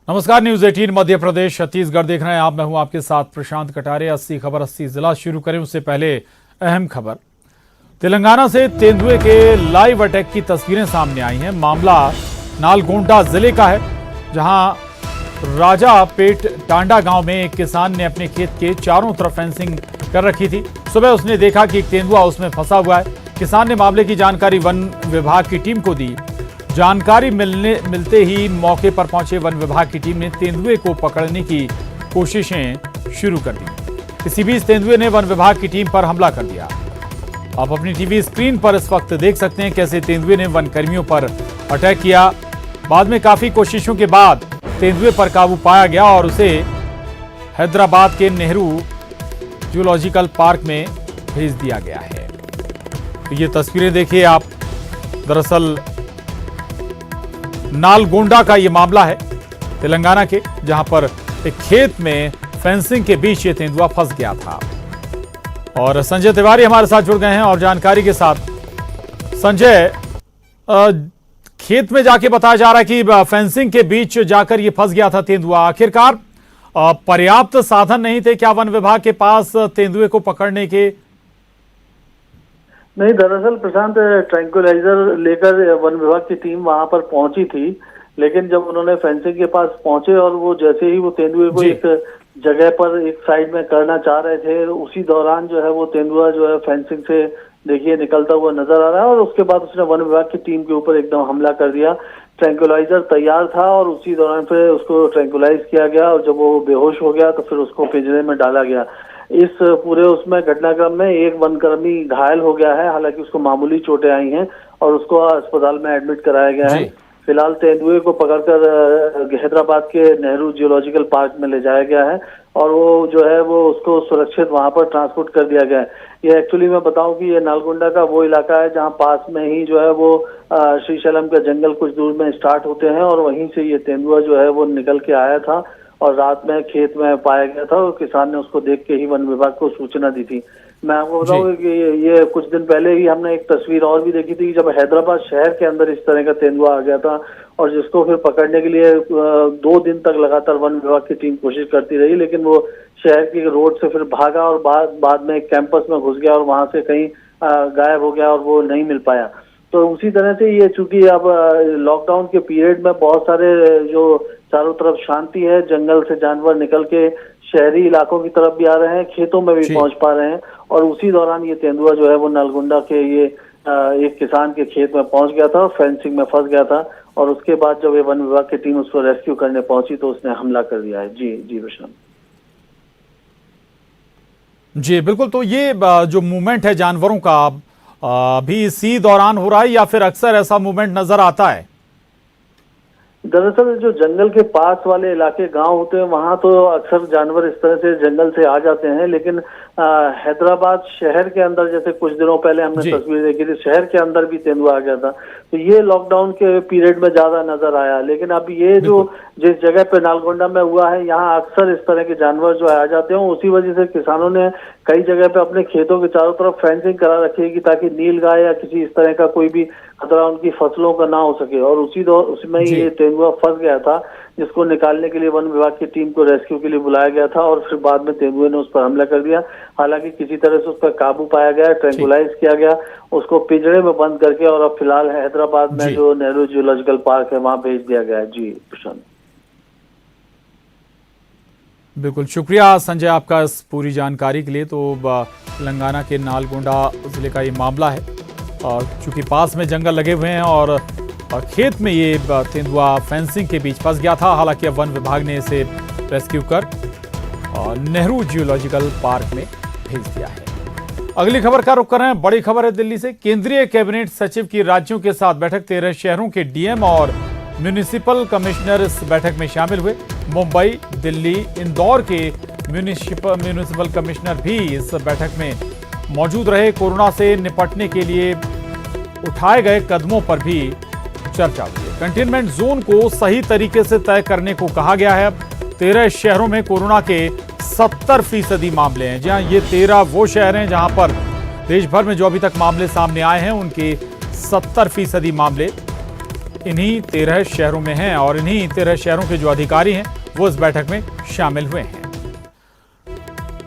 नमस्कार, न्यूज 18 मध्य प्रदेश छत्तीसगढ़ देख रहे हैं आप। मैं हूं आपके साथ प्रशांत कटारे। 80 खबर 80 जिला शुरू करें उससे पहले अहम खबर। तेलंगाना से तेंदुए के लाइव अटैक की तस्वीरें सामने आई हैं। मामला नालगोंडा जिले का है, जहां राजापेट टांडा गांव में एक किसान ने अपने खेत के चारों तरफ फेंसिंग कर रखी थी। सुबह उसने देखा कि एक तेंदुआ उसमें फंसा हुआ है। किसान ने मामले की जानकारी वन विभाग की टीम को दी। जानकारी मिलते ही मौके पर पहुंचे वन विभाग की टीम ने तेंदुए को पकड़ने की कोशिशें शुरू कर दी। इसी बीच तेंदुए ने वन विभाग की टीम पर हमला कर दिया। आप अपनी टीवी स्क्रीन पर इस वक्त देख सकते हैं कैसे तेंदुए ने वन कर्मियों पर अटैक किया। बाद में काफी कोशिशों के बाद तेंदुए पर काबू पाया गया और उसे हैदराबाद के नेहरू जूलॉजिकल पार्क में भेज दिया गया है। तो ये तस्वीरें देखिए आप। दरअसल नालगोंडा का ये मामला है तेलंगाना के, जहां पर एक खेत में फेंसिंग के बीच ये तेंदुआ फंस गया था। और संजय तिवारी हमारे साथ जुड़ गए हैं और जानकारी के साथ। संजय, खेत में जाके बताया जा रहा है कि फेंसिंग के बीच जाकर ये फंस गया था तेंदुआ। आखिरकार पर्याप्त साधन नहीं थे क्या वन विभाग के पास तेंदुए को पकड़ने के? नहीं, दरअसल प्रशांत ट्रैंक्विलाइजर लेकर वन विभाग की टीम वहां पर पहुंची थी, लेकिन जब उन्होंने फेंसिंग के पास पहुंचे और वो जैसे ही वो तेंदुए को एक जगह पर एक साइड में करना चाह रहे थे, उसी दौरान जो है वो तेंदुआ जो है फेंसिंग से देखिए निकलता हुआ नजर आ रहा है और उसके बाद उसने वन विभाग की टीम के ऊपर एकदम हमला कर दिया। ट्रैंक्विलाइजर तैयार था और उसी दौरान फिर उसको ट्रैंक्विलाइज किया गया और जब वो बेहोश हो गया तो फिर उसको पिंजरे में डाला गया। इस पूरे उसमें घटनाक्रम में एक वनकर्मी घायल हो गया है, हालांकि उसको मामूली चोटें आई हैं और उसको अस्पताल में एडमिट कराया गया है। फिलहाल तेंदुए को पकड़कर हैदराबाद के नेहरू जियोलॉजिकल पार्क में ले जाया गया है और वो जो है वो उसको सुरक्षित वहां पर ट्रांसपोर्ट कर दिया गया है। ये एक्चुअली मैं बताऊं कि ये नालगोंडा का वो इलाका है जहां पास में ही जो है वो श्रीशैलम के जंगल कुछ दूर में स्टार्ट होते हैं और वहीं से ये तेंदुआ जो है वो निकल के आया था और रात में खेत में पाया गया था और किसान ने उसको देख के ही वन विभाग को सूचना दी थी। मैं आपको बताऊं कि ये कुछ दिन पहले ही हमने एक तस्वीर और भी देखी थी जब हैदराबाद शहर के अंदर इस तरह का तेंदुआ आ गया था और जिसको फिर पकड़ने के लिए 2 दिन तक लगातार वन विभाग की टीम कोशिश करती रही, लेकिन वो शहर की रोड से फिर भागा और बाद में एक कैंपस में घुस गया और वहां से कहीं गायब हो गया और वो नहीं मिल पाया। तो उसी तरह से ये चूंकि अब लॉकडाउन के पीरियड में बहुत सारे जो चारों तरफ शांति है, जंगल से जानवर निकल के शहरी इलाकों की तरफ भी आ रहे हैं, खेतों में भी पहुंच पा रहे हैं और उसी दौरान ये तेंदुआ जो है वो नालगोंडा के ये एक किसान के खेत में पहुंच गया था, फेंसिंग में फंस गया था और उसके बाद जब ये वन विभाग की टीम उसको रेस्क्यू करने पहुंची तो उसने हमला कर दिया है। जी प्रशांत जी बिल्कुल। तो ये जो मूवमेंट है जानवरों का भी इसी दौरान हो रहा है या फिर अक्सर ऐसा मूवमेंट नजर आता है? दरअसल जो जंगल के पास वाले इलाके गांव होते हैं वहां तो अक्सर जानवर इस तरह से जंगल से आ जाते हैं, लेकिन हैदराबाद शहर के अंदर जैसे कुछ दिनों पहले हमने तस्वीर देखी थी, शहर के अंदर भी तेंदुआ आ गया था, तो ये लॉकडाउन के पीरियड में ज्यादा नजर आया। लेकिन अब ये जो जिस जगह पे नालगोंडा में हुआ है यहाँ अक्सर इस तरह के जानवर जो आ जाते हैं, उसी वजह से किसानों ने कई जगह पे अपने खेतों के चारों तरफ फेंसिंग करा रखी है कि ताकि नीलगाय या किसी इस तरह का कोई भी खतरा उनकी फसलों का ना हो सके और उसमें ये तेंदुआ फंस गया था जिसको निकालने के लिए वन विभाग की टीम को रेस्क्यू के लिए बुलाया गया था और फिर बाद में तेंदुए ने उस पर हमला कर दिया। हालांकि किसी तरह से उसका काबू पाया गया, ट्रैंक्विलाइज किया गया, उसको पिंजरे में बंद करके और अब फिलहाल हैदराबाद में जो नेहरू जूलॉजिकल पार्क है वहां भेज दिया गया है। जी प्रशांत, बिल्कुल शुक्रिया संजय आपका इस पूरी जानकारी के लिए। तो तेलंगाना के नालगोंडा जिले का ये मामला है और चूंकि पास में जंगल लगे हुए हैं और खेत में ये तेंदुआ फेंसिंग के बीच फंस गया था। हालांकि अब वन विभाग ने इसे रेस्क्यू कर नेहरू जियोलॉजिकल पार्क में भेज दिया है। अगली खबर का रुख कर रहे हैं। बड़ी खबर है दिल्ली से। केंद्रीय कैबिनेट सचिव की राज्यों के साथ बैठक। 13 शहरों के डीएम और म्यूनिसिपल कमिश्नर इस बैठक में शामिल हुए। मुंबई, दिल्ली, इंदौर के म्यूनिसिपल कमिश्नर भी इस बैठक में मौजूद रहे। कोरोना से निपटने के लिए उठाए गए कदमों पर भी चर्चा हुई है। कंटेनमेंट जोन को सही तरीके से तय करने को कहा गया है। 13 शहरों में कोरोना के 70% मामले हैं। जहां ये 13 वो शहर हैं जहां पर देश भर में जो अभी तक मामले सामने आए हैं उनके 70% मामले इन्हीं 13 शहरों में हैं और इन्हीं 13 शहरों के जो अधिकारी हैं वो इस बैठक में शामिल हुए हैं।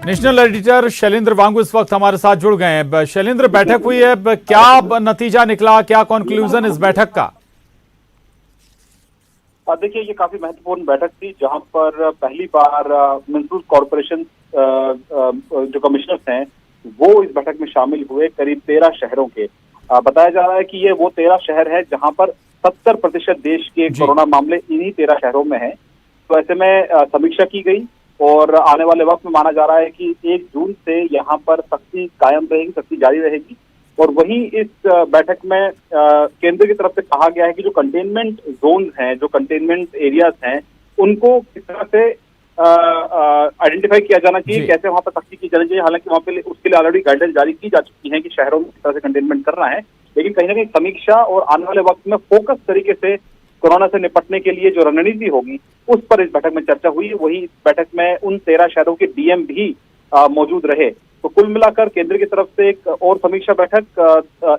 नेशनल एडिटर शैलेंद्र वांगू इस वक्त हमारे साथ जुड़ गए हैं। शैलेंद्र, बैठक हुई है, क्या नतीजा निकला, क्या कंक्लूजन इस बैठक का? देखिए, ये काफी महत्वपूर्ण बैठक थी जहां पर पहली बार म्युनिसिपल कॉर्पोरेशन जो कमिश्नर्स हैं वो इस बैठक में शामिल हुए, करीब 13 शहरों के। बताया जा रहा है कि ये वो 13 शहर है जहां पर 70% देश के कोरोना मामले इन्हीं 13 शहरों में हैं। तो ऐसे में समीक्षा की गई और आने वाले वक्त में माना जा रहा है कि 1 जून से यहाँ पर सख्ती कायम रहेगी, सख्ती जारी रहेगी। और वहीं इस बैठक में केंद्र की तरफ से कहा गया है कि जो कंटेनमेंट जोन हैं, जो कंटेनमेंट एरियाज हैं, उनको किस तरह से आइडेंटिफाई किया जाना चाहिए, कैसे वहां पर सख्ती की जानी चाहिए। हालांकि वहां पे उसके लिए ऑलरेडी गाइडलाइन जारी की जा चुकी है कि शहरों में किस तरह से कंटेनमेंट करना है, लेकिन कहीं ना कहीं समीक्षा और आने वाले वक्त में फोकस तरीके से कोरोना से निपटने के लिए जो रणनीति होगी उस पर इस बैठक में चर्चा हुई। वही इस बैठक में उन 13 शहरों के डीएम भी मौजूद रहे। तो कुल मिलाकर केंद्र की तरफ से एक और समीक्षा बैठक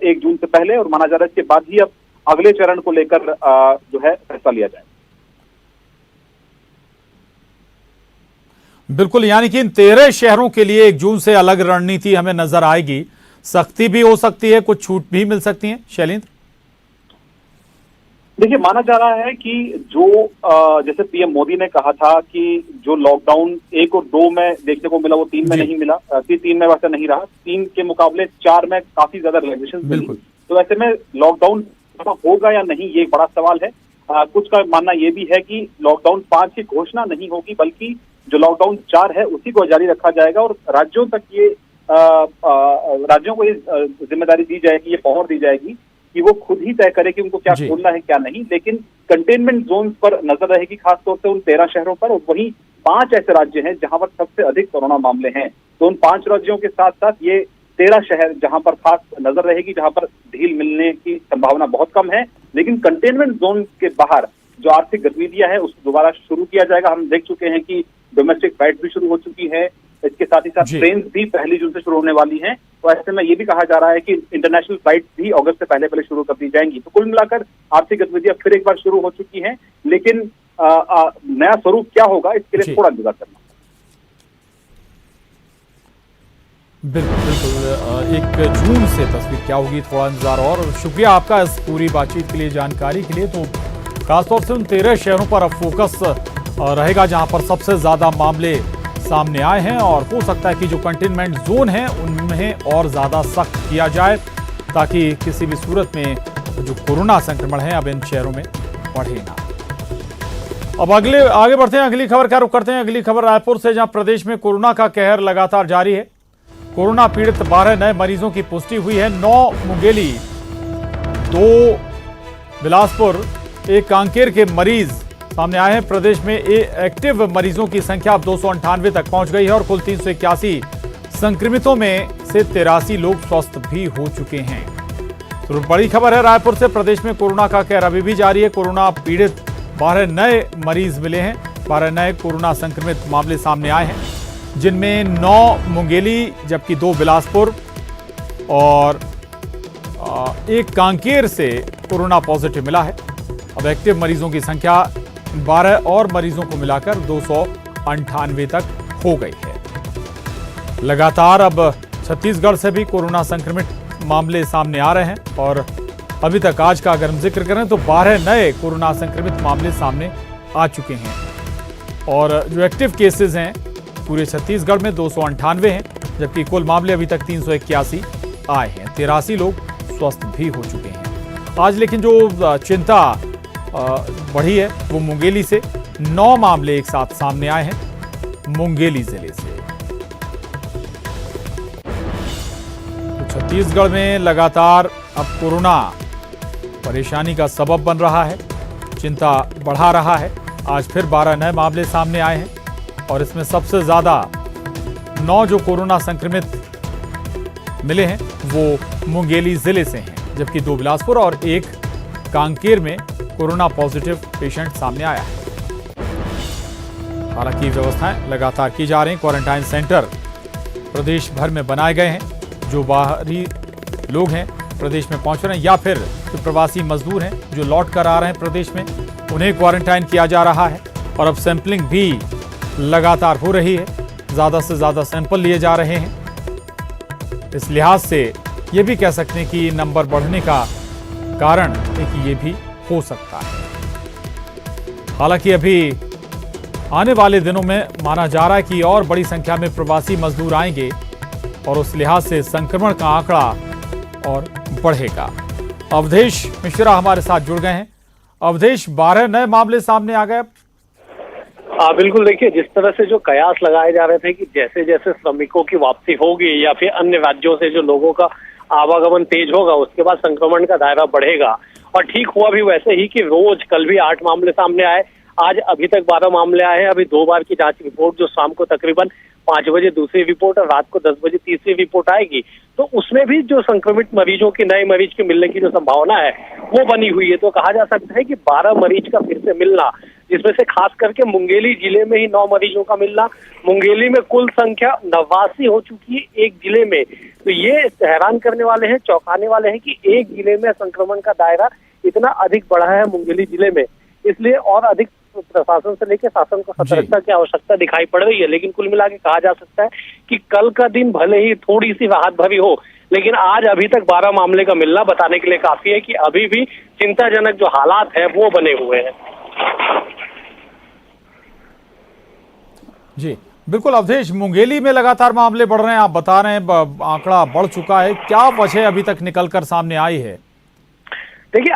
1 जून से पहले, और माना जा रहा है इसके बाद ही अब अगले चरण को लेकर जो है फैसला लिया जाए। बिल्कुल, यानी कि इन 13 शहरों के लिए 1 जून से अलग रणनीति हमें नजर आएगी। सख्ती भी हो सकती है, कुछ छूट भी मिल सकती है। शैलेंद्र, देखिए, माना जा रहा है कि जो जैसे पीएम मोदी ने कहा था कि जो लॉकडाउन 1 और 2 में देखने को मिला वो 3 में नहीं मिला, 3 में वैसा नहीं रहा, 3 के मुकाबले 4 में काफी ज्यादा रिलैक्सेशन मिली। तो ऐसे में लॉकडाउन होगा या नहीं, ये बड़ा सवाल है। कुछ का मानना ये भी है कि लॉकडाउन 5 की घोषणा नहीं होगी, बल्कि जो लॉकडाउन 4 है उसी को जारी रखा जाएगा और राज्यों तक ये राज्यों को ये जिम्मेदारी दी जाएगी, ये पावर दी जाएगी कि वो खुद ही तय करे कि उनको क्या खोलना है क्या नहीं। लेकिन कंटेनमेंट जोन पर नजर रहेगी खासतौर से उन 13 शहरों पर। और वहीं 5 ऐसे राज्य हैं जहां पर सबसे अधिक कोरोना मामले हैं। तो उन 5 राज्यों के साथ साथ ये 13 शहर जहां पर खास नजर रहेगी, जहां पर ढील मिलने की संभावना बहुत कम है। लेकिन कंटेनमेंट जोन के बाहर जो आर्थिक गतिविधियां हैं उसको दोबारा शुरू किया जाएगा। हम देख चुके हैं कि डोमेस्टिक फ्लाइट भी शुरू हो चुकी है, इसके साथ ही साथ ट्रेन भी 1 जून से शुरू होने वाली हैं। तो ऐसे में ये भी कहा जा रहा है कि इंटरनेशनल फ्लाइट भी अगस्त से पहले शुरू कर दी जाएंगी। तो कुल मिलाकर आर्थिक गतिविधियां फिर एक बार शुरू हो चुकी हैं, लेकिन नया स्वरूप क्या होगा इसके लिए थोड़ा इंतजार करना। बिल्कुल 1 जून से तस्वीर क्या होगी, थोड़ा इंतजार। और शुक्रिया आपका इस पूरी बातचीत के लिए, जानकारी के लिए। तो खासतौर से उन 13 शहरों पर अब फोकस रहेगा जहां पर सबसे ज्यादा मामले सामने आए हैं, और हो सकता है कि जो कंटेनमेंट जोन है उनमें और ज्यादा सख्त किया जाए ताकि किसी भी सूरत में जो कोरोना संक्रमण है अब इन शहरों में बढ़े ना। अब आगे बढ़ते हैं, अगली खबर का रुख करते हैं। अगली खबर रायपुर से, जहां प्रदेश में कोरोना का कहर लगातार जारी है। कोरोना पीड़ित 12 नए मरीजों की पुष्टि हुई है। 9 मुंगेली, 2 बिलासपुर, 1 कांकेर के मरीज सामने आए हैं। प्रदेश में एक्टिव मरीजों की संख्या अब 298 तक पहुंच गई है और कुल 381 संक्रमितों में से 83 लोग स्वस्थ भी हो चुके हैं। तो बड़ी खबर है रायपुर से, प्रदेश में कोरोना का कहर अभी भी जारी है। कोरोना पीड़ित 12 नए मरीज मिले हैं, 12 नए कोरोना संक्रमित मामले सामने आए हैं, जिनमें 9 मुंगेली जबकि 2 बिलासपुर और 1 कांकेर से कोरोना पॉजिटिव मिला है। अब एक्टिव मरीजों की संख्या 12 और मरीजों को मिलाकर 298 तक हो गई है। लगातार अब छत्तीसगढ़ से भी कोरोना संक्रमित मामले सामने आ रहे हैं और अभी तक आज का अगर हम जिक्र करें तो 12 नए कोरोना संक्रमित मामले सामने आ चुके हैं और जो एक्टिव केसेस हैं पूरे छत्तीसगढ़ में 298 हैं, जबकि कुल मामले अभी तक 381 आए हैं। 83 लोग स्वस्थ भी हो चुके हैं। आज लेकिन जो चिंता बढ़ी है वो मुंगेली से, 9 मामले एक साथ सामने आए हैं मुंगेली जिले से। तो छत्तीसगढ़ में लगातार अब कोरोना परेशानी का सबब बन रहा है, चिंता बढ़ा रहा है। आज फिर 12 नए मामले सामने आए हैं और इसमें सबसे ज्यादा 9 जो कोरोना संक्रमित मिले हैं वो मुंगेली जिले से हैं, जबकि 2 बिलासपुर और 1 कांकेर में कोरोना पॉजिटिव पेशेंट सामने आया है। हालांकि व्यवस्थाएं लगातार की जा रही। क्वारंटाइन सेंटर प्रदेश भर में बनाए गए हैं। जो बाहरी लोग हैं प्रदेश में पहुंच रहे हैं, या फिर जो प्रवासी मजदूर हैं जो लौट कर आ रहे हैं प्रदेश में, उन्हें क्वारंटाइन किया जा रहा है। और अब सैंपलिंग भी लगातार हो रही है, ज़्यादा से ज़्यादा सैंपल लिए जा रहे हैं। इस लिहाज से ये भी कह सकते हैं कि नंबर बढ़ने का कारण एक ये भी हो सकता है। हालांकि अभी आने वाले दिनों में माना जा रहा है कि और बड़ी संख्या में प्रवासी मजदूर आएंगे और उस लिहाज से संक्रमण का आंकड़ा और बढ़ेगा। अवधेश मिश्रा हमारे साथ जुड़ गए हैं। अवधेश, 12 नए मामले सामने आ गए। हाँ बिल्कुल, देखिए जिस तरह से जो कयास लगाए जा रहे थे कि जैसे जैसे श्रमिकों की वापसी होगी या फिर अन्य राज्यों से जो लोगों का आवागमन तेज होगा, उसके बाद संक्रमण का दायरा बढ़ेगा। और ठीक हुआ भी वैसे ही कि रोज कल भी 8 मामले सामने आए, आज अभी तक 12 मामले आए हैं। अभी 2 बार की जांच रिपोर्ट, जो शाम को तकरीबन 5 बजे दूसरी रिपोर्ट और रात को 10 बजे तीसरी रिपोर्ट आएगी, तो उसमें भी जो संक्रमित मरीजों की, नए मरीज के मिलने की जो संभावना है वो बनी हुई है। तो कहा जा सकता है कि 12 मरीज का फिर से मिलना, जिसमें से खास करके मुंगेली जिले में ही 9 मरीजों का मिलना। मुंगेली में कुल संख्या 89 हो चुकी है एक जिले में। तो ये हैरान करने वाले हैं, चौंकाने वाले हैं कि एक जिले में संक्रमण का दायरा इतना अधिक बढ़ा है मुंगेली जिले में। इसलिए और अधिक प्रशासन से लेकर शासन को सतर्कता की आवश्यकता दिखाई पड़ रही है। लेकिन कुल मिला के कहा जा सकता है कि कल का दिन भले ही थोड़ी सी राहत भरी हो, लेकिन आज अभी तक 12 मामले का मिलना बताने के लिए काफी है कि अभी भी चिंताजनक जो हालात है वो बने हुए हैं। जी बिल्कुल अवधेश, मुंगेली में लगातार मामले बढ़ रहे हैं, आप बता रहे हैं आंकड़ा बढ़ चुका है, क्या वजह अभी तक निकलकर सामने आई है? देखिए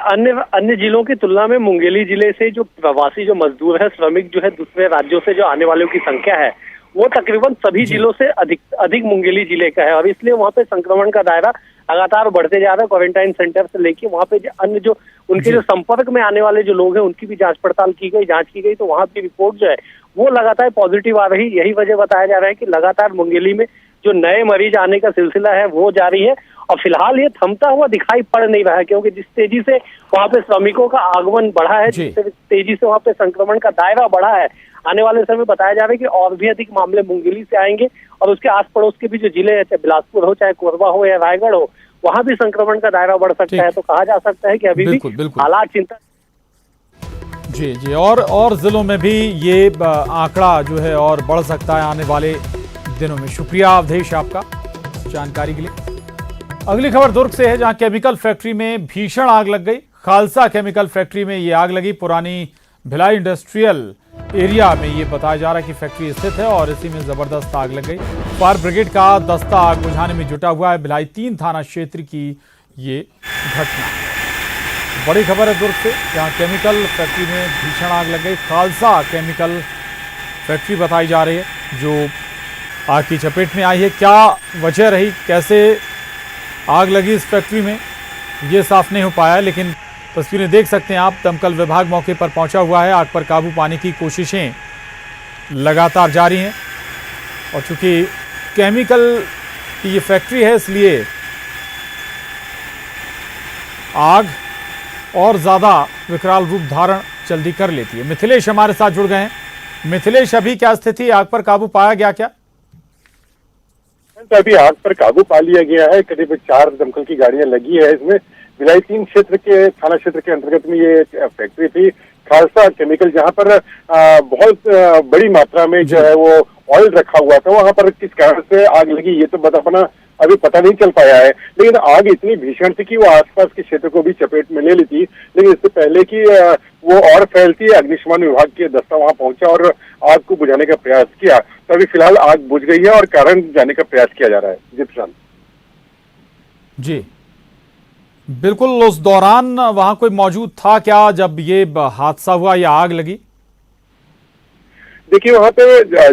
अन्य जिलों की तुलना में मुंगेली जिले से जो प्रवासी जो मजदूर है, श्रमिक जो है दूसरे राज्यों से जो आने वालों की संख्या है वो तकरीबन सभी जिलों से अधिक मुंगेली जिले का है। और इसलिए वहाँ पे संक्रमण का दायरा लगातार बढ़ते जा रहा है। क्वारंटाइन सेंटर से लेके वहाँ पे अन्य जो उनके जो संपर्क में आने वाले जो लोग हैं उनकी भी जांच पड़ताल की गई, जांच की गई, तो वहाँ की रिपोर्ट जो है वो लगातार पॉजिटिव आ रही। यही वजह बताया जा रहा है कि लगातार मुंगेली में जो नए मरीज आने का सिलसिला है वो जारी है। और फिलहाल ये थमता हुआ दिखाई पड़ नहीं रहा है, क्योंकि जिस तेजी से वहाँ पे श्रमिकों का आगमन बढ़ा है, जिस तेजी से वहाँ पे संक्रमण का दायरा बढ़ा है, आने वाले समय बताया जा रहा है कि और भी अधिक मामले मुंगेली से आएंगे। और उसके आस पड़ोस के भी जो जिले हैं, चाहे बिलासपुर हो, चाहे कोरबा हो या रायगढ़ हो, वहाँ भी संक्रमण का दायरा बढ़ सकता है। तो कहा जा सकता है कि अभी भी हालात चिंता। जी और जिलों में भी ये आंकड़ा जो है और बढ़ सकता है आने वाले दिनों में। शुक्रिया अवधेश आपका जानकारी के लिए। अगली खबर दुर्ग से है, जहां केमिकल फैक्ट्री में भीषण आग लग गई। खालसा केमिकल फैक्ट्री में ये आग लगी। पुरानी भिलाई इंडस्ट्रियल एरिया में ये बताया जा रहा है कि फैक्ट्री स्थित है और इसी में जबरदस्त आग लग गई। फायर ब्रिगेड का दस्ता आग बुझाने में जुटा हुआ है। भिलाई 3 थाना क्षेत्र की ये घटना। बड़ी खबर है दुर्ग से, जहां केमिकल फैक्ट्री में भीषण आग लग गई। खालसा केमिकल फैक्ट्री बताई जा रही है जो आग की चपेट में आई है। क्या वजह रही, कैसे आग लगी इस फैक्ट्री में, ये साफ नहीं हो पाया, लेकिन तस्वीरें देख सकते हैं आप। दमकल विभाग मौके पर पहुंचा हुआ है। आग पर काबू पाने की कोशिशें लगातार जारी हैं और चूंकि केमिकल की ये फैक्ट्री है, इसलिए आग और ज्यादा विकराल रूप धारण जल्दी कर लेती है। मिथिलेश हमारे साथ जुड़ गए हैं। मिथिलेश, अभी क्या स्थिति, आग पर काबू पाया गया क्या? अभी आग पर काबू पा लिया गया है। करीब 4 दमकल की गाड़ियां लगी है इसमें। भिलाई 3 क्षेत्र के थाना क्षेत्र के अंतर्गत में ये फैक्ट्री थी, खालसा केमिकल, जहां पर बहुत बड़ी मात्रा में जो है वो ऑयल रखा हुआ था। वहां पर किस कारण से आग लगी ये तो अपना अभी पता नहीं चल पाया है, लेकिन आग इतनी भीषण थी कि वो आसपास के क्षेत्र को भी चपेट में ले ली थी। लेकिन इससे पहले कि वो और फैलती, अग्निशमन विभाग के दस्ता वहां पहुंचा और आग को बुझाने का प्रयास किया। तो अभी फिलहाल आग बुझ गई है और कारण जाने का प्रयास किया जा रहा है। जी प्रशांत। जी बिल्कुल, उस दौरान वहां कोई मौजूद था क्या जब ये हादसा हुआ या आग लगी? देखिए वहां पे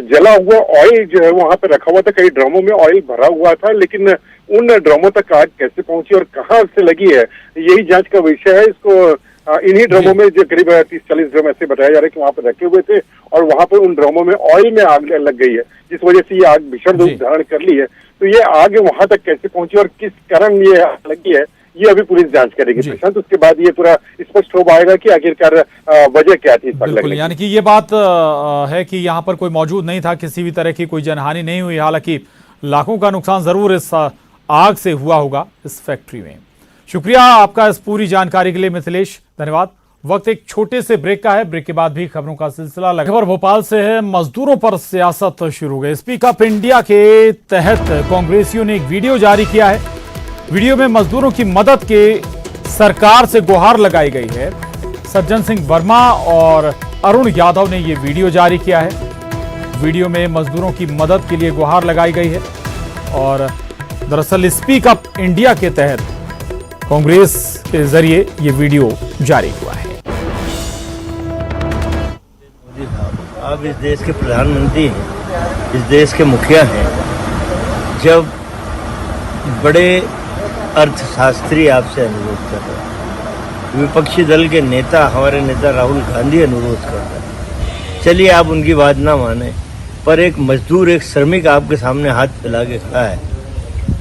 जला हुआ ऑयल जो है वहां पे रखा हुआ था, कई ड्रमों में ऑयल भरा हुआ था, लेकिन उन ड्रमों तक आग कैसे पहुंची और कहां से लगी है, यही जांच का विषय है। इसको इन्हीं ड्रमों में जो करीब 30-40 ड्रम ऐसे बताया जा रहा है कि वहां पर रखे हुए थे और वहां पर उन ड्रमों में ऑयल में आग लग गई है, जिस वजह से ये आग भीषण रूप धारण कर ली है। तो ये आग वहां तक कैसे पहुंची और किस कारण ये आग लगी है, ये अभी पुलिस जांच करेगी प्रशांत। उसके बाद ये पूरा स्पष्ट हो पाएगा कि आखिरकार वजह क्या थी। बिल्कुल, यानी कि ये बात है कि यहाँ पर कोई मौजूद नहीं था, किसी भी तरह की कोई जनहानि नहीं हुई। हालांकि लाखों का नुकसान जरूर इस आग से हुआ होगा इस फैक्ट्री में। शुक्रिया आपका इस पूरी जानकारी के लिए मिथिलेश, धन्यवाद। वक्त एक छोटे से ब्रेक का है, ब्रेक के बाद भी खबरों का सिलसिला लगा। खबर भोपाल से है, मजदूरों पर सियासत शुरू हो गई। स्पीक अप इंडिया के तहत कांग्रेसियों ने एक वीडियो जारी किया है। वीडियो में मजदूरों की मदद के सरकार से गुहार लगाई गई है। सज्जन सिंह वर्मा और अरुण यादव ने यह वीडियो जारी किया है। वीडियो में मजदूरों की मदद के लिए गुहार लगाई गई है और दरअसल स्पीक अप इंडिया के तहत कांग्रेस के जरिए ये वीडियो जारी हुआ है। आप इस देश के प्रधानमंत्री हैं, इस देश के मुखिया हैं। जब बड़े अर्थशास्त्री आपसे अनुरोध कर रहे हैं, विपक्षी दल के नेता, हमारे नेता राहुल गांधी अनुरोध कर रहे हैं, चलिए आप उनकी बात ना माने, पर एक मजदूर, एक श्रमिक आपके सामने हाथ फैला के खड़ा है।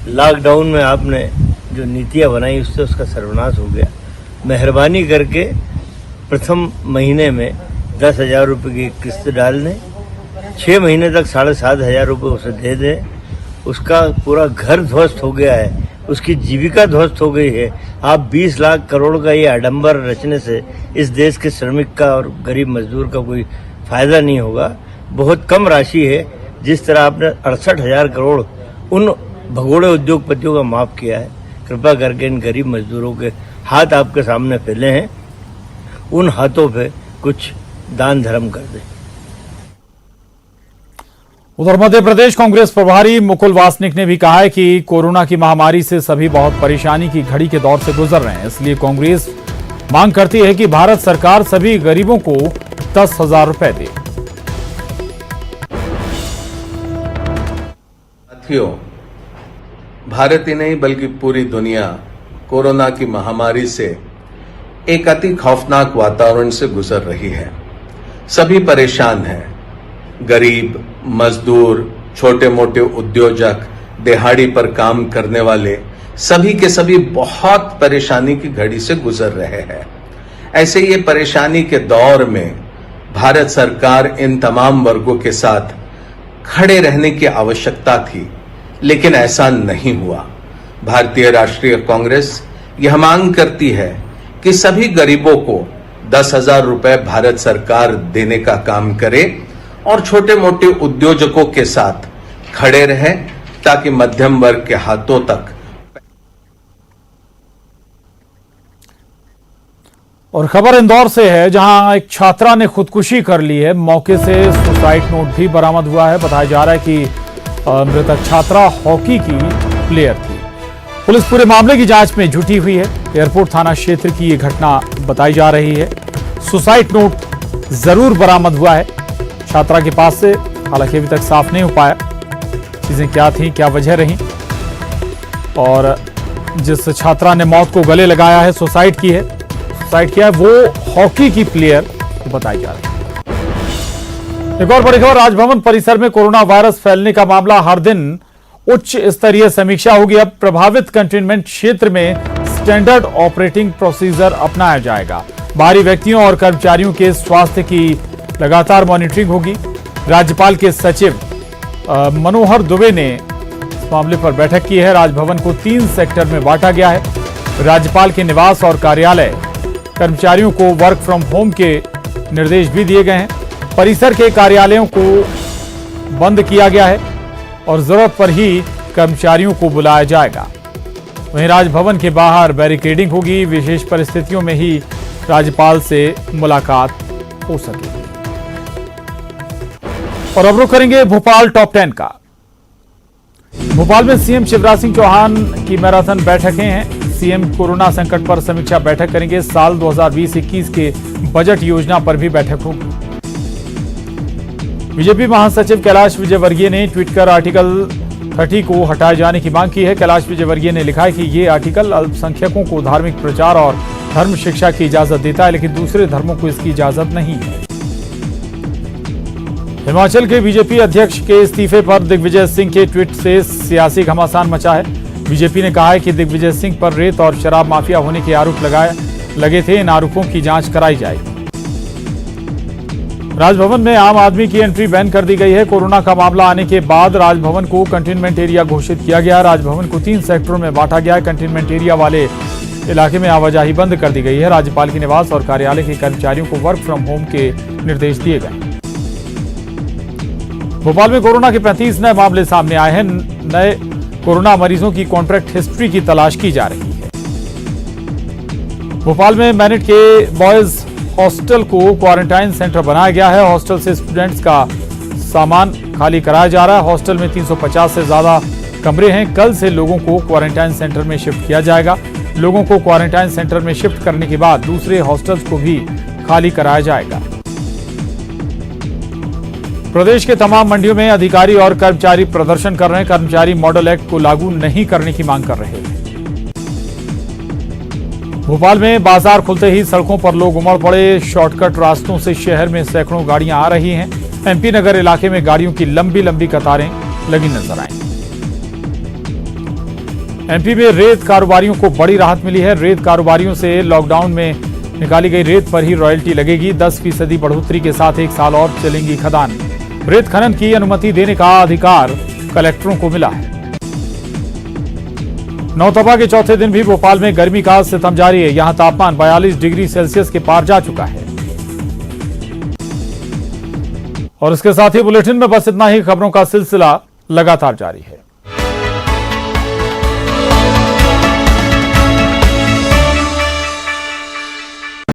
लॉकडाउन में आपने जो नीतियां बनाई उससे उसका सर्वनाश हो गया। मेहरबानी करके प्रथम महीने में 10,000 रुपये की किस्त डाल दें, 6 महीने तक 7,500 रुपये उसे दे दें। उसका पूरा घर ध्वस्त हो गया है, उसकी जीविका ध्वस्त हो गई है। आप 20 लाख करोड़ का ये आडंबर रचने से इस देश के श्रमिक का और गरीब मजदूर का कोई फायदा नहीं होगा। बहुत कम राशि है। जिस तरह आपने 68,000 करोड़ उन भगोड़े उद्योगपतियों का माफ किया है, कृपा करके इन गरीब मजदूरों के हाथ आपके सामने फैले हैं, उन हाथों पे कुछ दान धर्म कर दें। उधर मध्य प्रदेश कांग्रेस प्रभारी मुकुल वासनिक ने भी कहा है कि कोरोना की महामारी से सभी बहुत परेशानी की घड़ी के दौर से गुजर रहे हैं। इसलिए कांग्रेस मांग करती है कि भारत सरकार सभी गरीबों को 10,000 रुपए दे। साथियों, भारत ही नहीं बल्कि पूरी दुनिया कोरोना की महामारी से एक अति खौफनाक वातावरण से गुजर रही है। सभी परेशान हैं। गरीब, मजदूर, छोटे मोटे उद्योजक, दिहाड़ी पर काम करने वाले, सभी के सभी बहुत परेशानी की घड़ी से गुजर रहे हैं। ऐसे ये परेशानी के दौर में भारत सरकार इन तमाम वर्गों के साथ खड़े रहने की आवश्यकता थी, लेकिन ऐसा नहीं हुआ। भारतीय राष्ट्रीय कांग्रेस यह मांग करती है कि सभी गरीबों को 10,000 रुपए भारत सरकार देने का काम करे और छोटे मोटे उद्योजकों के साथ खड़े रहे ताकि मध्यम वर्ग के हाथों तक। और खबर इंदौर से है, जहां एक छात्रा ने खुदकुशी कर ली है। मौके से सुसाइड नोट भी बरामद हुआ है। बताया जा रहा है कि मृतक छात्रा हॉकी की प्लेयर थी। पुलिस पूरे मामले की जांच में जुटी हुई है। एयरपोर्ट थाना क्षेत्र की यह घटना बताई जा रही है। सुसाइड नोट जरूर बरामद हुआ है छात्रा के पास से, हालांकि अभी तक साफ नहीं हो पाया चीजें क्या थी, क्या वजह रही। और जिस छात्रा ने मौत को गले लगाया है, सुसाइड किया है, वो हॉकी की प्लेयर बताई जा रही है। एक और बड़ी खबर, राजभवन परिसर में कोरोना वायरस फैलने का मामला हर दिन उच्च स्तरीय समीक्षा होगी। अब प्रभावित कंटेनमेंट क्षेत्र में स्टैंडर्ड ऑपरेटिंग प्रोसीजर अपनाया जाएगा। बाहरी व्यक्तियों और कर्मचारियों के स्वास्थ्य की लगातार मॉनिटरिंग होगी। राज्यपाल के सचिव मनोहर दुबे ने इस मामले पर बैठक की है। राजभवन को 3 सेक्टर में बांटा गया है। राज्यपाल के निवास और कार्यालय कर्मचारियों को वर्क फ्रॉम होम के निर्देश भी दिए गए हैं। परिसर के कार्यालयों को बंद किया गया है और जरूरत पर ही कर्मचारियों को बुलाया जाएगा। वहीं राजभवन के बाहर बैरिकेडिंग होगी। विशेष परिस्थितियों में ही राज्यपाल से मुलाकात हो सकेगी। और अब रुख करेंगे भोपाल टॉप 10 का। भोपाल में सीएम शिवराज सिंह चौहान की मैराथन बैठकें हैं। सीएम कोरोना संकट पर समीक्षा बैठक करेंगे। साल 2020-21 के बजट योजना पर भी बैठक होगी। बीजेपी महासचिव कैलाश विजयवर्गीय ने ट्वीट कर आर्टिकल 30 को हटाए जाने की मांग की है। कैलाश विजयवर्गीय ने लिखा है कि ये आर्टिकल अल्पसंख्यकों को धार्मिक प्रचार और धर्म शिक्षा की इजाजत देता है, लेकिन दूसरे धर्मों को इसकी इजाजत नहीं है। हिमाचल के बीजेपी अध्यक्ष के इस्तीफे पर दिग्विजय सिंह के ट्वीट से सियासी घमासान मचा है। बीजेपी ने कहा है कि दिग्विजय सिंह पर रेत और शराब माफिया होने के आरोप लगे थे। इन आरोपों की जांच कराई जाएगी। राजभवन में आम आदमी की एंट्री बैन कर दी गई है। कोरोना का मामला आने के बाद राजभवन को कंटेनमेंट एरिया घोषित किया गया। राजभवन को 3 सेक्टरों में बांटा गया है। कंटेनमेंट एरिया वाले इलाके में आवाजाही बंद कर दी गई है। राज्यपाल के निवास और कार्यालय के कर्मचारियों को वर्क फ्रॉम होम के निर्देश दिए गए। भोपाल में कोरोना के 35 नए मामले सामने आए हैं। नए कोरोना मरीजों की कॉन्ट्रैक्ट हिस्ट्री की तलाश की जा रही है। भोपाल में मैनेट के बॉयज हॉस्टल को क्वारंटाइन सेंटर बनाया गया है। हॉस्टल से स्टूडेंट्स का सामान खाली कराया जा रहा है। हॉस्टल में 350 से ज्यादा कमरे हैं। कल से लोगों को क्वारंटाइन सेंटर में शिफ्ट किया जाएगा। लोगों को क्वारंटाइन सेंटर में शिफ्ट करने के बाद दूसरे हॉस्टल्स को भी खाली कराया जाएगा। प्रदेश के तमाम मंडियों में अधिकारी और कर्मचारी प्रदर्शन कर रहे हैं। कर्मचारी मॉडल एक्ट को लागू नहीं करने की मांग कर रहे हैं। भोपाल में बाजार खुलते ही सड़कों पर लोग उमड़ पड़े। शॉर्टकट रास्तों से शहर में सैकड़ों गाड़ियां आ रही हैं। एमपी नगर इलाके में गाड़ियों की लंबी लंबी कतारें लगी नजर आई। एमपी में रेत कारोबारियों को बड़ी राहत मिली है। रेत कारोबारियों से लॉकडाउन में निकाली गई रेत पर ही रॉयल्टी लगेगी। 10% बढ़ोतरी के साथ 1 साल और चलेंगी खदान। रेत खनन की अनुमति देने का अधिकार कलेक्टरों को मिला है। नौतपा के चौथे दिन भी भोपाल में गर्मी का सितम जारी है। यहां तापमान 42 डिग्री सेल्सियस के पार जा चुका है। और इसके साथ ही बुलेटिन में बस इतना ही। खबरों का सिलसिला लगातार जारी है।